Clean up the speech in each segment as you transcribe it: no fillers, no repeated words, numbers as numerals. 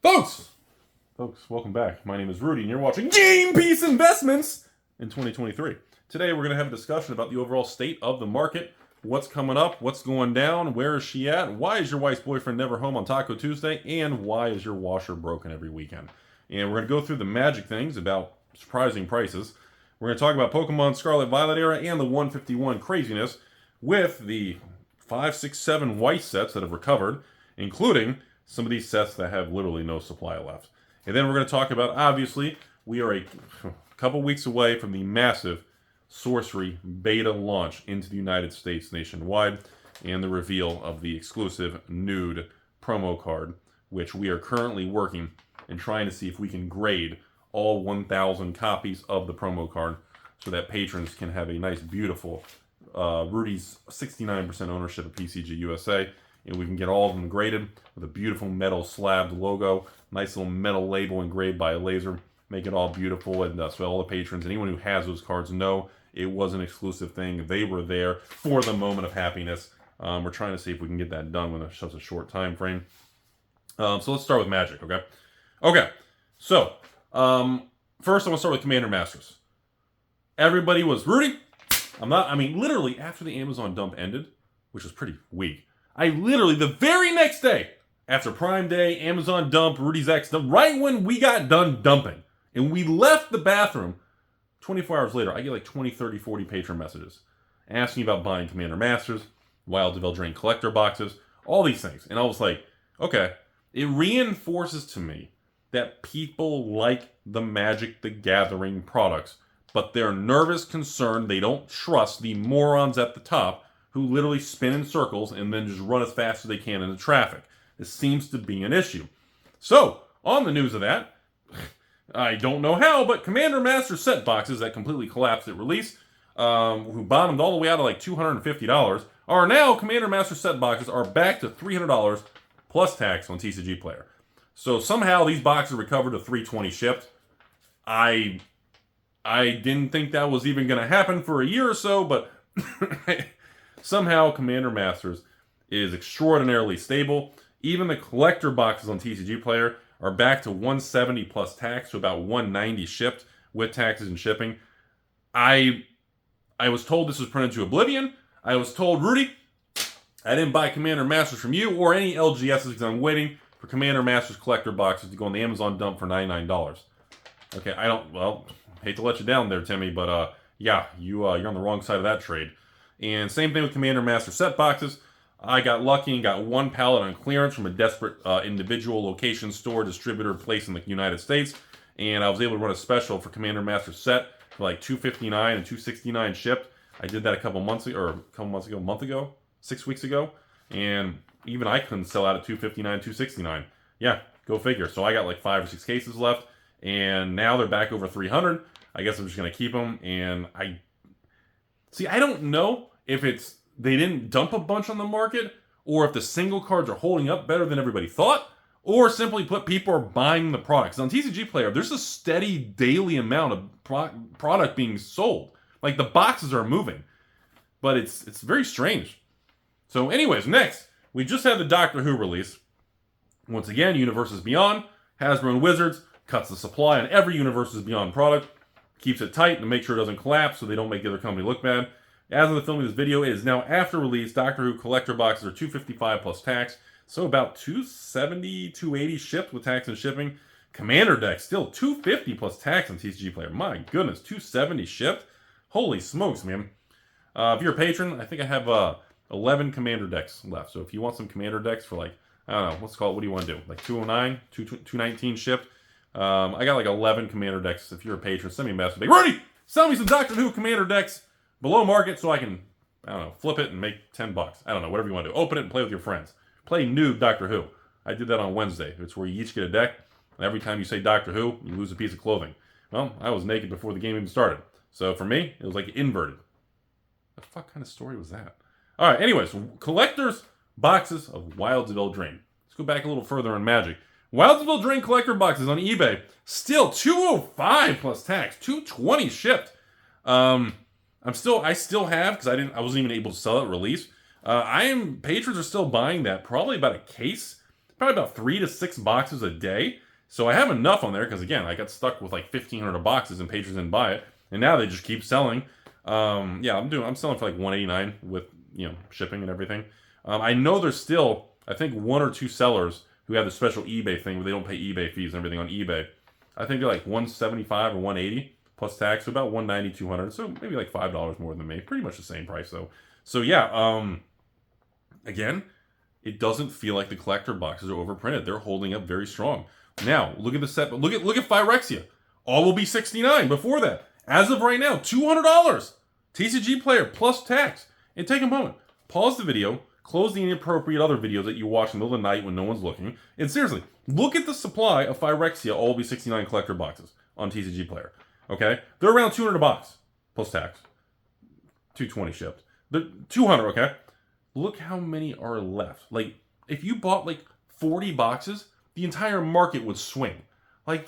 Folks, welcome back. My name is Rudy, and you're watching Game Piece Investments in 2023. Today, we're going to have a discussion about the overall state of the market, what's coming up, what's going down, where is she at, why is your wife's boyfriend never home on Taco Tuesday, and why is your washer broken every weekend. And we're going to go through the magic things about surprising prices. We're going to talk about Pokemon Scarlet Violet era and the 151 craziness with the 5, 6, 7 Weiss sets that have recovered, including some of these sets that have literally no supply left. And then we're going to talk about, obviously, we are a couple weeks away from the massive Sorcery beta launch into the United States nationwide, and the reveal of the exclusive nude promo card, which we are currently working and trying to see if we can grade all 1,000 copies of the promo card so that patrons can have a nice, beautiful Rudy's 69% ownership of PCG USA, and we can get all of them graded with a beautiful metal slabbed logo, nice little metal label engraved by a laser, make it all beautiful, and so all the patrons, anyone who has those cards, know it was an exclusive thing. They were there for the moment of happiness. We're trying to see if we can get that done within such a short time frame. So let's start with Magic, okay? Okay, so first I want to start with Commander Masters. Everybody was, Rudy, literally after the Amazon dump ended, which was pretty weak, I literally, the very next day, after Prime Day, Amazon dump, Rudy's X dump, right when we got done dumping, and we left the bathroom, 24 hours later, I get like 20, 30, 40 patron messages asking about buying Commander Masters, Wild Devil Drain collector boxes, all these things. And I was like, okay, it reinforces to me that people like the Magic the Gathering products, but they're nervous, concerned, they don't trust the morons at the top who literally spin in circles and then just run as fast as they can into traffic. This seems to be an issue. So, on the news of that, I don't know how, but Commander Master set boxes that completely collapsed at release, who bottomed all the way out of like $250, are now Commander Master set boxes are back to $300 plus tax on TCG Player. So somehow these boxes recovered to $320 shipped. I didn't think that was even going to happen for a year or so, but somehow Commander Masters is extraordinarily stable. Even the collector boxes on TCG Player are back to $170 plus tax, so about $190 shipped with taxes and shipping. I was told this was printed to oblivion. I was told, Rudy, I didn't buy Commander Masters from you or any LGSs because I'm waiting for Commander Masters collector boxes to go on the Amazon dump for $99. Okay, hate to let you down there, Timmy, but yeah, you're on the wrong side of that trade. And same thing with Commander Master set boxes. I got lucky and got one pallet on clearance from a desperate individual location store distributor place in the United States, and I was able to run a special for Commander Master set for like $259 and $269 shipped. I did that a month ago, 6 weeks ago, and even I couldn't sell out at $259, $269. Yeah, go figure. So I got like 5 or 6 cases left, and now they're back over 300. I guess I'm just gonna keep them, and I don't know if it's they didn't dump a bunch on the market, or if the single cards are holding up better than everybody thought, or simply put, people are buying the products. On TCG Player, there's a steady daily amount of product being sold. Like the boxes are moving, but it's very strange. So anyways, next, we just had the Doctor Who release. Once again, Universes Beyond, Hasbro and Wizards cuts the supply on every Universes Beyond product, keeps it tight to make sure it doesn't collapse so they don't make the other company look bad. As of the filming of this video, it is now after release. Doctor Who collector boxes are $255 plus tax, so about $270, $280 shipped with tax and shipping. Commander decks still $250 plus tax on TCG Player. My goodness, $270 shipped. Holy smokes, man! If you're a patron, I think I have 11 Commander decks left. So if you want some Commander decks for like, I don't know, let's call it. What do you want to do? Like 209, 219 shipped. I got like 11 Commander decks. If you're a patron, send me a message. Like, Rudy, sell me some Doctor Who Commander decks below market so I can, I don't know, flip it and make $10. I don't know, whatever you want to do. Open it and play with your friends. Play nude Doctor Who. I did that on Wednesday. It's where you each get a deck, and every time you say Doctor Who, you lose a piece of clothing. Well, I was naked before the game even started. So for me, it was like inverted. What the fuck kind of story was that? Alright, anyways, collectors boxes of Wild Devil Drain. Let's go back a little further on Magic. Wild Devil Drain collector boxes on eBay, still $205 plus tax, $220 shipped. I still have, because I wasn't even able to sell it at release. Patrons are still buying that, probably about a case, probably about 3 to 6 boxes a day. So I have enough on there because, again, I got stuck with like 1,500 boxes and patrons didn't buy it. And now they just keep selling. Yeah, I'm selling for like $189 with, shipping and everything. I know there's still, I think, 1 or 2 sellers who have the special eBay thing where they don't pay eBay fees and everything on eBay. I think they're like $175 or $180 plus tax, so about $190, $200. So maybe like $5 more than me. Pretty much the same price though. So yeah, again, it doesn't feel like the collector boxes are overprinted. They're holding up very strong. Now, look at the set. Look at Phyrexia. All will be $69 before that. As of right now, $200. TCG player plus tax. And take a moment. Pause the video. Close the inappropriate other videos that you watch in the middle of the night when no one's looking. And seriously, look at the supply of Phyrexia All will be $69 collector boxes on TCG player. Okay? They're around $200 a box. Plus tax. $220 shipped. They're $200, okay? Look how many are left. Like, if you bought like 40 boxes, the entire market would swing. Like,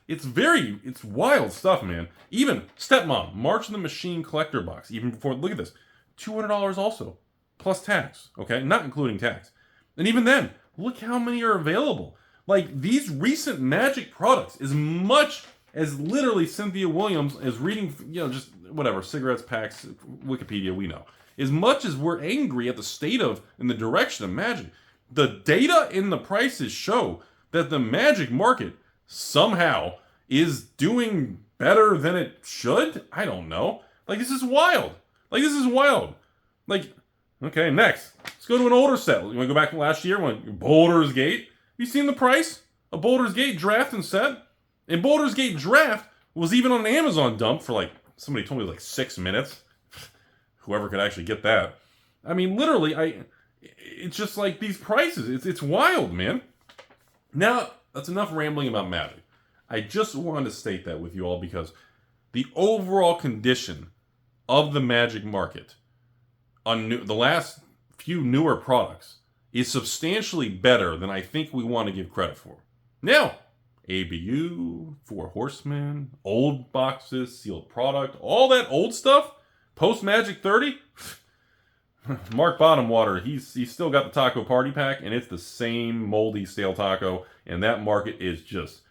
it's wild stuff, man. Even Stepmom, March of the Machine collector box, even before, look at this, $200 also, plus tax, okay? Not including tax. And even then, look how many are available. Like, these recent Magic products, as much as literally Cynthia Williams is reading, just whatever, cigarettes, packs, Wikipedia, we know. As much as we're angry at the state of and the direction of Magic, the data and the prices show that the Magic market somehow is doing better than it should. I don't know. Like, this is wild. Like, okay, next. Let's go to an older set. You want to go back to last year when Baldur's Gate? Have you seen the price of Baldur's Gate draft and set? And Baldur's Gate draft was even on an Amazon dump for like, somebody told me like 6 minutes. Whoever could actually get that. I mean, literally, it's just like these prices. It's wild, man. Now, that's enough rambling about Magic. I just wanted to state that with you all because the overall condition of the Magic market on the last few newer products is substantially better than I think we want to give credit for. Now, ABU, Four Horsemen, old boxes, sealed product, all that old stuff, post-Magic 30, Mark Bottomwater, he's still got the Taco Party Pack, and it's the same moldy, stale taco, and that market is just,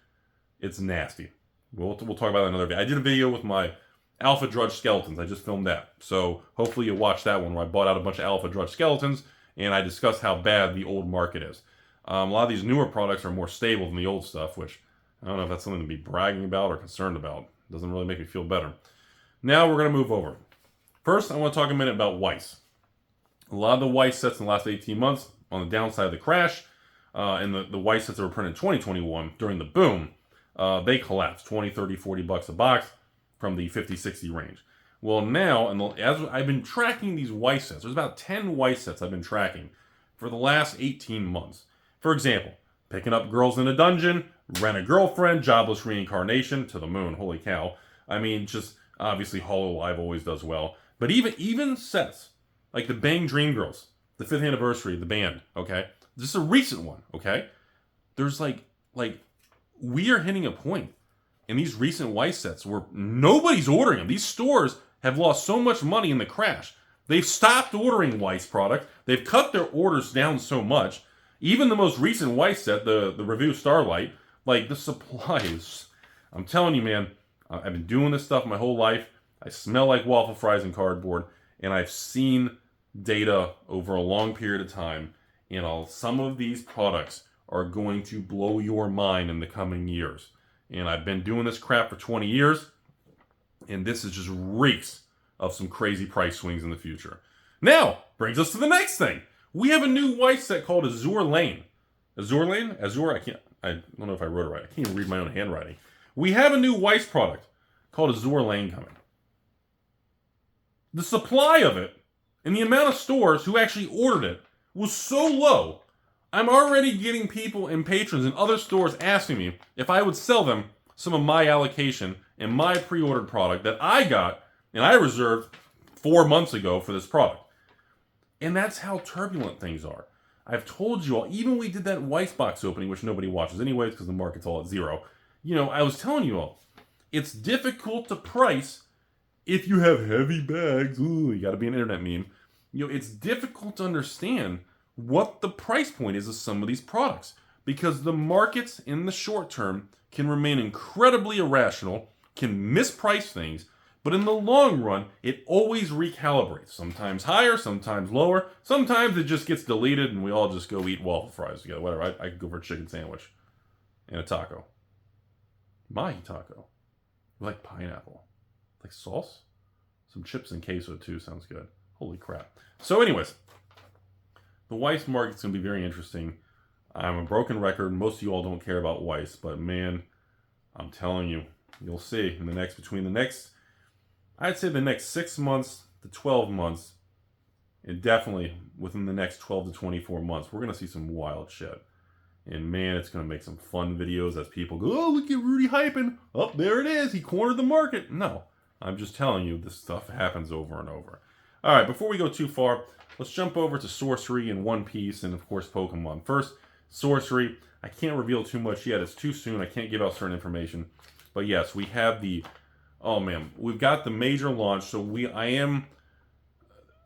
it's nasty. We'll talk about that another day. I did a video with my Alpha Drudge Skeletons. I just filmed that. So hopefully you'll watch that one where I bought out a bunch of Alpha Drudge Skeletons, and I discussed how bad the old market is. A lot of these newer products are more stable than the old stuff, which I don't know if that's something to be bragging about or concerned about. It doesn't really make me feel better. Now we're going to move over. First, I want to talk a minute about Weiss. A lot of the Weiss sets in the last 18 months on the downside of the crash, and the Weiss sets that were printed in 2021 during the boom, they collapsed 20, 30, 40 bucks a box from the 50, 60 range. Well, now, as I've been tracking these Weiss sets, there's about 10 Weiss sets I've been tracking for the last 18 months. For example, picking up Girls in a Dungeon, Rent a Girlfriend, Jobless Reincarnation, to the moon, holy cow. I mean, just obviously Hololive always does well. But even sets like the Bang Dream Girls, the 5th anniversary of the band, okay? This is a recent one, okay? There's like we are hitting a point in these recent Weiss sets where nobody's ordering them. These stores have lost so much money in the crash. They've stopped ordering Weiss product. They've cut their orders down so much. Even the most recent Weiss set, the Review Starlight, like the supplies. I'm telling you, man, I've been doing this stuff my whole life. I smell like waffle fries and cardboard, and I've seen data over a long period of time, and some of these products are going to blow your mind in the coming years. And I've been doing this crap for 20 years, and this is just reeks of some crazy price swings in the future. Now, brings us to the next thing. We have a new Weiss set called Azure Lane. Azure Lane? Azure? I don't know if I wrote it right. I can't even read my own handwriting. We have a new Weiss product called Azure Lane coming. The supply of it and the amount of stores who actually ordered it was so low, I'm already getting people and patrons in other stores asking me if I would sell them some of my allocation and my pre-ordered product that I got and I reserved 4 months ago for this product. And that's how turbulent things are. I've told you all, even when we did that Weiss box opening, which nobody watches anyways because the market's all at zero, I was telling you all, it's difficult to price if you have heavy bags. Ooh, you got to be an internet meme. It's difficult to understand what the price point is of some of these products. because the markets in the short term can remain incredibly irrational, can misprice things, but in the long run, it always recalibrates. Sometimes higher, sometimes lower. Sometimes it just gets deleted and we all just go eat waffle fries together. Whatever. I could go for a chicken sandwich and a taco. Mahi taco. You like pineapple. Like sauce? Some chips and queso too. Sounds good. Holy crap. So anyways, the Weiss market's going to be very interesting. I'm a broken record. Most of you all don't care about Weiss, but man, I'm telling you, you'll see in the next, I'd say the next 6 months to 12 months, and definitely within the next 12 to 24 months, we're going to see some wild shit. And man, it's going to make some fun videos as people go, oh, look at Rudy hyping. Oh, there it is. He cornered the market. No, I'm just telling you, this stuff happens over and over. All right, before we go too far, let's jump over to Sorcery and One Piece and, of course, Pokemon. First, Sorcery. I can't reveal too much yet. It's too soon. I can't give out certain information. But yes, we have the... Oh, man. We've got the major launch. So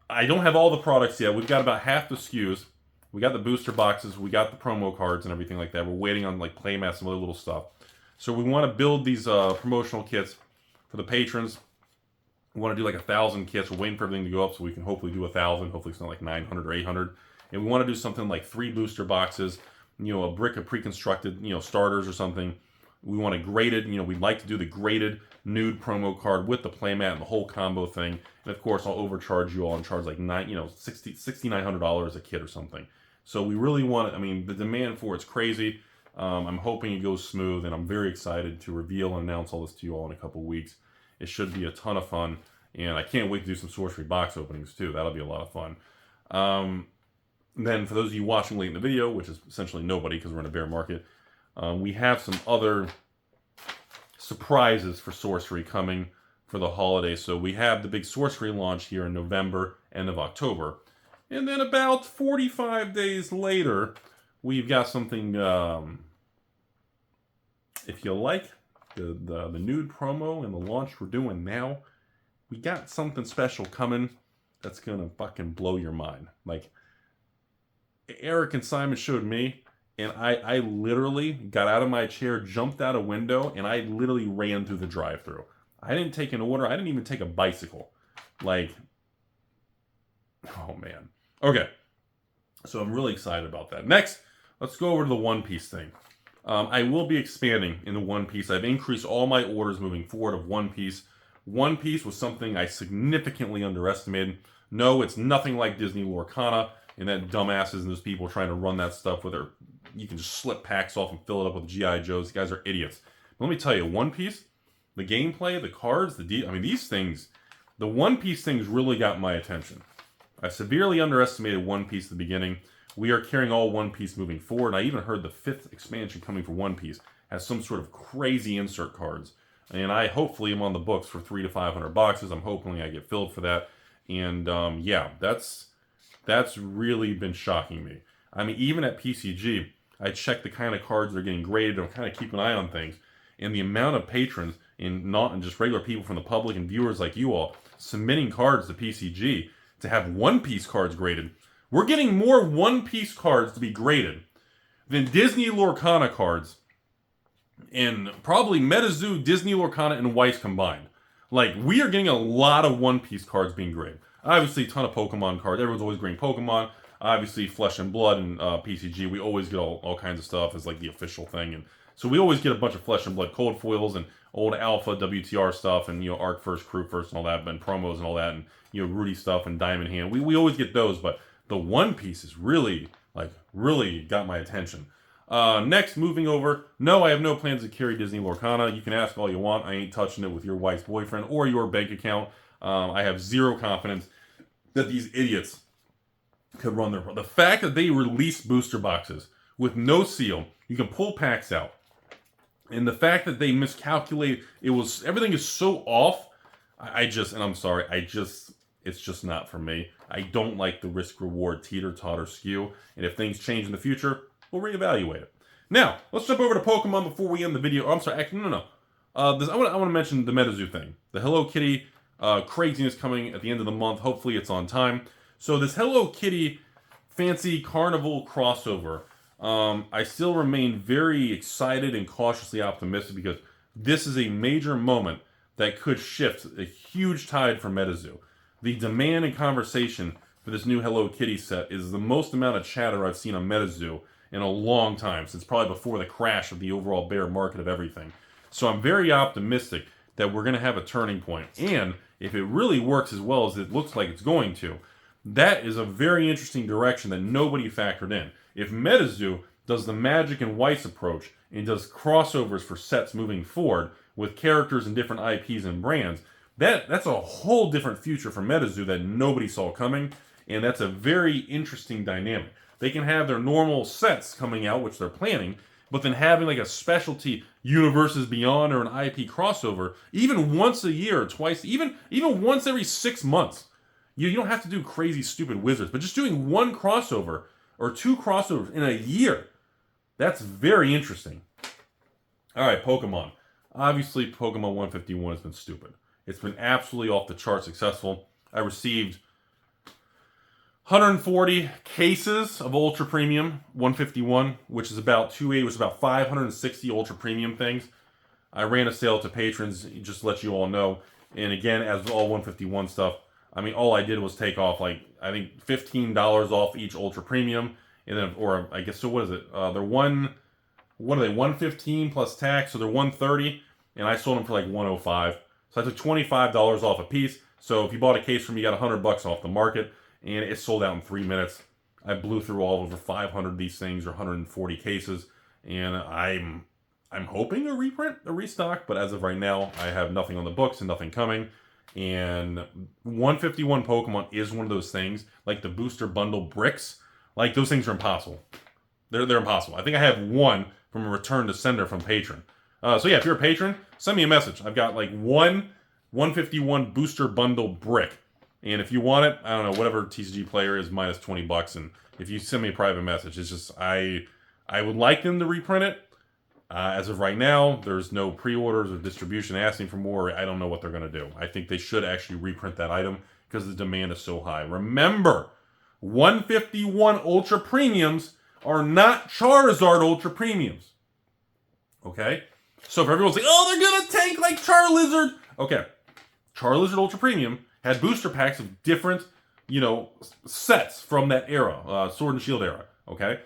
I don't have all the products yet. We've got about half the SKUs. We got the booster boxes. We got the promo cards and everything like that. We're waiting on like playmats and other little stuff. So we want to build these promotional kits for the patrons. We want to do like 1,000 kits. We're waiting for everything to go up so we can hopefully do 1,000. Hopefully it's not like 900 or 800. And we want to do something like 3 booster boxes, a brick of pre-constructed, starters or something. We want a graded, we'd like to do the graded nude promo card with the playmat and the whole combo thing. And of course, I'll overcharge you all and charge like $6,900 a kit or something. So we really want it. The demand for it's crazy. I'm hoping it goes smooth, and I'm very excited to reveal and announce all this to you all in a couple weeks. It should be a ton of fun, and I can't wait to do some Sorcery box openings too. That'll be a lot of fun. Then for those of you watching late in the video, which is essentially nobody because we're in a bear market, we have some other surprises for Sorcery coming for the holidays. So we have the big Sorcery launch here in November, end of October. And then about 45 days later, we've got something, if you like the nude promo and the launch we're doing now, we got something special coming that's going to fucking blow your mind. Like, Eric and Simon showed me, and I literally got out of my chair, jumped out a window, and I literally ran through the drive-thru. I didn't take an order. I didn't even take a bicycle. Like, oh man. Okay, so I'm really excited about that. Next, let's go over to the One Piece thing. I will be expanding into One Piece. I've increased all my orders moving forward of One Piece. One Piece was something I significantly underestimated. No, it's nothing like Disney Lorcana and that dumbasses and those people trying to run that stuff with their... You can just slip packs off and fill it up with G.I. Joes. These guys are idiots. But let me tell you, One Piece, the gameplay, the cards, these things, the One Piece things really got my attention. I severely underestimated One Piece at the beginning. We are carrying all One Piece moving forward. I even heard the 5th expansion coming for One Piece has some sort of crazy insert cards. And I hopefully am on the books for 300 to 500 boxes. I'm hoping I get filled for that. And yeah, that's really been shocking me. Even at PCG, I check the kind of cards that are getting graded and kind of keep an eye on things. And the amount of patrons and just regular people from the public and viewers like you all submitting cards to PCG to have One Piece cards graded. We're getting more One Piece cards to be graded than Disney Lorcana cards and probably MetaZoo, Disney Lorcana, and Weiss combined. Like, we are getting a lot of One Piece cards being graded. Obviously, a ton of Pokemon cards. Everyone's always grading Pokemon. Obviously, Flesh and Blood and PCG, we always get all kinds of stuff as like the official thing. And so we always get a bunch of Flesh and Blood cold foils and old Alpha, WTR stuff, and Arc First, Crew First, and all that, and promos and all that, and Rudy stuff and Diamond Hand. We always get those, but the One Piece is really got my attention. Next, moving over. No, I have no plans to carry Disney Lorcana. You can ask all you want. I ain't touching it with your wife's boyfriend or your bank account. I have zero confidence that these idiots could run the fact that they released booster boxes with no seal, you can pull packs out, and the fact that they miscalculated, everything is so off. I'm sorry, it's just not for me. I don't like the risk-reward teeter-totter skew, and if things change in the future, we'll reevaluate it. Now, let's jump over to Pokemon before we end the video. Oh, I'm sorry, actually, no. I want to mention the MetaZoo thing. The Hello Kitty craziness coming at the end of the month. Hopefully it's on time. So this Hello Kitty fancy carnival crossover. I still remain very excited and cautiously optimistic because this is a major moment that could shift a huge tide for MetaZoo. The demand and conversation for this new Hello Kitty set is the most amount of chatter I've seen on MetaZoo in a long time, since probably before the crash of the overall bear market of everything. So I'm very optimistic that we're going to have a turning point. And if it really works as well as it looks like it's going to, that is a very interesting direction that nobody factored in. If MetaZoo does the Magic and Weiss approach and does crossovers for sets moving forward with characters and different IPs and brands, that's a whole different future for MetaZoo that nobody saw coming, and that's a very interesting dynamic. They can have their normal sets coming out, which they're planning, but then having like a specialty Universes Beyond or an IP crossover, even once a year or twice, even once every 6 months. You don't have to do crazy, stupid wizards, but just doing one crossover or two crossovers in a year, that's very interesting. All right, Pokemon. Obviously, Pokemon 151 has been stupid. It's been absolutely off the chart successful. I received 140 cases of Ultra Premium 151, which is about 280, which is about 560 Ultra Premium things. I ran a sale to patrons, just to let you all know. And again, as with all 151 stuff, I mean, all I did was take off, like, I think $15 off each Ultra Premium. And then, or I guess, so what is it? They're what are they, 115 plus tax, so they're 130. And I sold them for like 105. So I took $25 off a piece. So if you bought a case from me, you got $100 off the market. And it sold out in 3 minutes. I blew through all over 500 of these things, or 140 cases, and I'm hoping a reprint, a restock, but as of right now, I have nothing on the books and nothing coming. And 151 Pokemon is one of those things, like the booster bundle bricks, like those things are impossible. They're impossible. I think I have one from a return to sender from patron. So yeah, if you're a patron, send me a message. I've got like one 151 booster bundle brick. And if you want it, I don't know, whatever TCG player is minus $20. And if you send me a private message, it's just, I would like them to reprint it. As of right now, there's no pre-orders or distribution asking for more. I don't know what they're going to do. I think they should actually reprint that item because the demand is so high. Remember, 151 Ultra Premiums are not Charizard Ultra Premiums. Okay? So if everyone's like, oh, they're going to tank like Charizard. Okay. Charizard Ultra Premium had booster packs of different, sets from that era, Sword and Shield era, okay?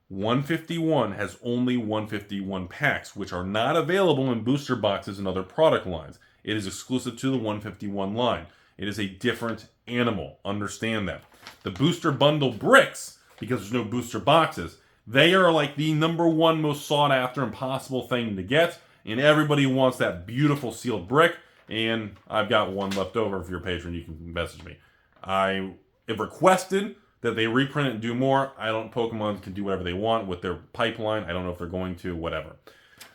151 has only 151 packs, which are not available in booster boxes and other product lines. It is exclusive to the 151 line. It is a different animal. Understand that. The booster bundle bricks, because there's no booster boxes, they are like the #1 most sought after impossible thing to get, and everybody wants that beautiful sealed brick. And I've got one left over. If you're a patron, you can message me. I have requested that they reprint it and do more. Pokemon can do whatever they want with their pipeline. I don't know if they're going to, whatever.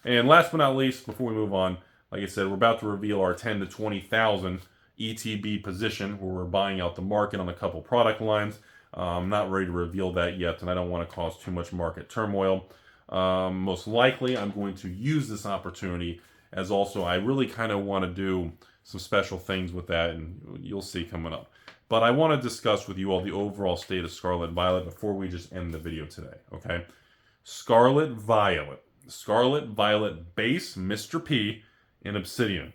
And last but not least, before we move on, like I said, we're about to reveal our 10 to 20,000 ETB position where we're buying out the market on a couple product lines. I'm not ready to reveal that yet, and I don't want to cause too much market turmoil. Most likely, I'm going to use this opportunity as also, I really kind of want to do some special things with that, and you'll see coming up. But I want to discuss with you all the overall state of Scarlet Violet before we just end the video today, okay? Scarlet Violet Base, Mr. P, and Obsidian.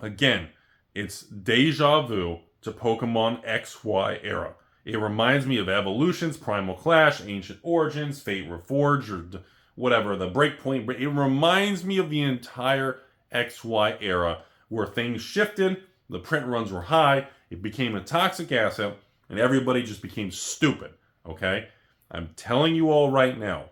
Again, it's deja vu to Pokemon XY era. It reminds me of Evolutions, Primal Clash, Ancient Origins, Fate Reforged, or whatever, the Breakpoint. It reminds me of the entire XY era where things shifted, the print runs were high, it became a toxic asset, and everybody just became stupid, okay? I'm telling you all right now,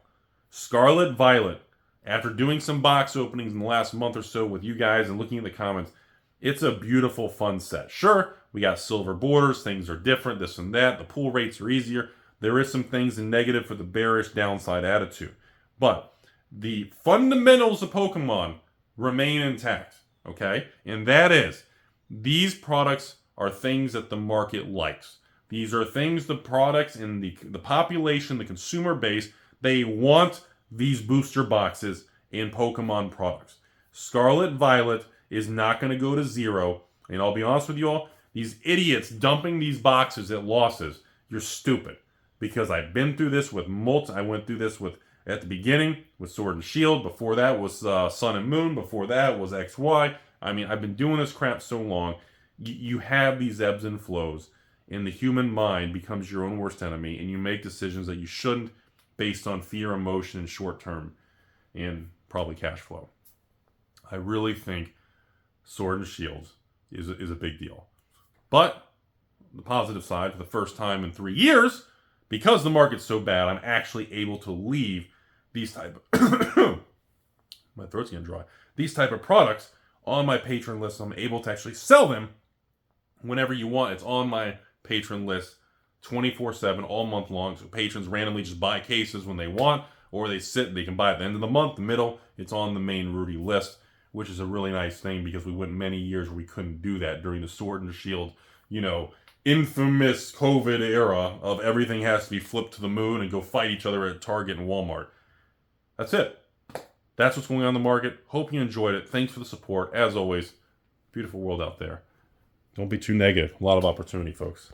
Scarlet Violet, after doing some box openings in the last month or so with you guys and looking at the comments, it's a beautiful, fun set. Sure, we got silver borders, things are different, this and that, the pull rates are easier. There is some things in negative for the bearish downside attitude. But the fundamentals of Pokemon remain intact, okay? And that is, these products are things that the market likes. These are things, the products in the population, the consumer base, they want these booster boxes in Pokemon products. Scarlet Violet is not going to go to zero. And I'll be honest with you all, these idiots dumping these boxes at losses, you're stupid. because I've been through this with I went through this with at the beginning with Sword and Shield. Before that was Sun and Moon. Before that was XY. I mean, I've been doing this crap so long. You have these ebbs and flows, and the human mind becomes your own worst enemy, and you make decisions that you shouldn't based on fear, emotion, and short term, and probably cash flow. I really think Sword and Shield is a big deal. But the positive side, for the first time in 3 years, because the market's so bad, I'm actually able to leave these type of my throat's getting dry. These type of products on my patron list. I'm able to actually sell them whenever you want. It's on my patron list 24/7 all month long. So patrons randomly just buy cases when they want, or they can buy at the end of the month, the middle. It's on the main Rudy list, which is a really nice thing because we went many years where we couldn't do that during the Sword and Shield, infamous COVID era of everything has to be flipped to the moon and go fight each other at Target and Walmart. That's it. That's what's going on in the market. Hope you enjoyed it. Thanks for the support. As always, beautiful world out there. Don't be too negative. A lot of opportunity, folks.